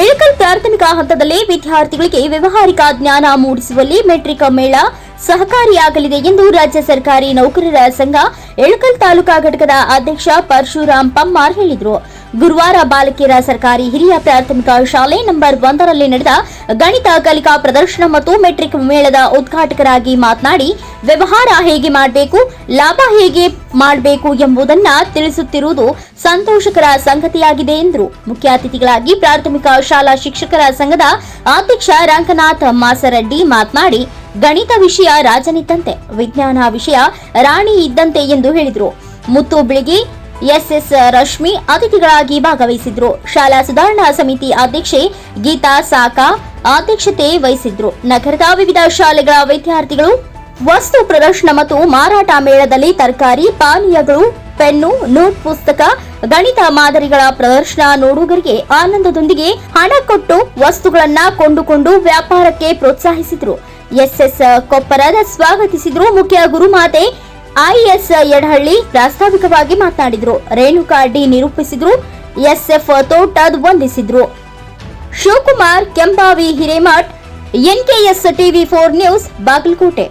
ಇಳಕಲ್ ಪ್ರಾಥಮಿಕ ಹಂತದಲ್ಲಿ ವಿದ್ಯಾರ್ಥಿಗಳಿಗೆ ವ್ಯಾವಹಾರಿಕ ಜ್ಞಾನ ಮೂಡಿಸುವಲ್ಲಿ ಮೆಟ್ರಿಕ್ ಮೇಳ ಸಹಕಾರಿಯಾಗಲಿದೆ ಎಂದು ರಾಜ್ಯ ಸರ್ಕಾರಿ ನೌಕರರ ಸಂಘ ಇಳಕಲ್ ತಾಲೂಕಾ ಘಟಕದ ಅಧ್ಯಕ್ಷ ಪರಶುರಾಮ್ ಪಮ್ಮಾರ್ ಹೇಳಿದರು. ಗುರುವಾರ ಬಾಲಕಿಯರ ಸರ್ಕಾರಿ ಹಿರಿಯ ಪ್ರಾಥಮಿಕ ಶಾಲೆ ನಂಬರ್ 1ರಲ್ಲಿ ನಡೆದ ಗಣಿತ ಕಲಿಕಾ ಪ್ರದರ್ಶನ ಮತ್ತು ಮೆಟ್ರಿಕ್ ಮೇಳದ ಉದ್ಘಾಟಕರಾಗಿ ಮಾತನಾಡಿ, ವ್ಯವಹಾರ ಹೇಗೆ ಮಾಡಬೇಕು, ಲಾಭ ಹೇಗೆ ಮಾಡಬೇಕು ಎಂಬುದನ್ನು ತಿಳಿಸುತ್ತಿರುವುದು ಸಂತೋಷಕರ ಸಂಗತಿಯಾಗಿದೆ ಎಂದರು. ಮುಖ್ಯ ಅತಿಥಿಗಳಾಗಿ ಪ್ರಾಥಮಿಕ ಶಾಲಾ ಶಿಕ್ಷಕರ ಸಂಘದ ಅಧ್ಯಕ್ಷ ರಂಗನಾಥ್ ಮಾಸರಡ್ಡಿ ಮಾತನಾಡಿ, ಗಣಿತ ವಿಷಯ ರಾಜನಿದ್ದಂತೆ, ವಿಜ್ಞಾನ ವಿಷಯ ರಾಣಿ ಇದ್ದಂತೆ ಎಂದು ಹೇಳಿದರು. ಮುತ್ತು ಬಿಳಿಗಿ, ಎಸ್ಎಸ್ ರಶ್ಮಿ ಅತಿಥಿಗಳಾಗಿ ಭಾಗವಹಿಸಿದ್ರು. ಶಾಲಾ ಸುಧಾರಣಾ ಸಮಿತಿ ಅಧ್ಯಕ್ಷೆ ಗೀತಾ ಸಾಕಾ ಅಧ್ಯಕ್ಷತೆ ವಹಿಸಿದ್ರು. ನಗರದ ವಿವಿಧ ಶಾಲೆಗಳ ವಿದ್ಯಾರ್ಥಿಗಳು ವಸ್ತು ಪ್ರದರ್ಶನ ಮತ್ತು ಮಾರಾಟ ಮೇಳದಲ್ಲಿ ತರಕಾರಿ, ಪಾನೀಯಗಳು, ಪೆನ್ನು, ನೋಟ್ ಪುಸ್ತಕ, ಗಣಿತ ಮಾದರಿಗಳ ಪ್ರದರ್ಶನ ನೋಡುಗರಿಗೆ ಆನಂದದೊಂದಿಗೆ ಹಣ ಕೊಟ್ಟು ವಸ್ತುಗಳನ್ನ ಕೊಂಡುಕೊಂಡು ವ್ಯಾಪಾರಕ್ಕೆ ಪ್ರೋತ್ಸಾಹಿಸಿದ್ರು. ಎಸ್ಎಸ್ ಕೊಪ್ಪರದ ಸ್ವಾಗತಿಸಿದ್ರು. ಮುಖ್ಯ ಗುರುಮಾತೆ ಐಎಸ್ ಯಡಹಳ್ಳಿ ಪ್ರಾಸ್ತಾವಿಕವಾಗಿ ಮಾತನಾಡಿದರು. ರೇಣುಕಾ ಡಿ ನಿರೂಪಿಸಿದ್ರು. ಎಸ್ಎಫ್ ತೋಟದ್ ವಂದಿಸಿದ್ರು. Shivakumar Kembavi Hiremath, N K S TV 4 news, Bagalkot.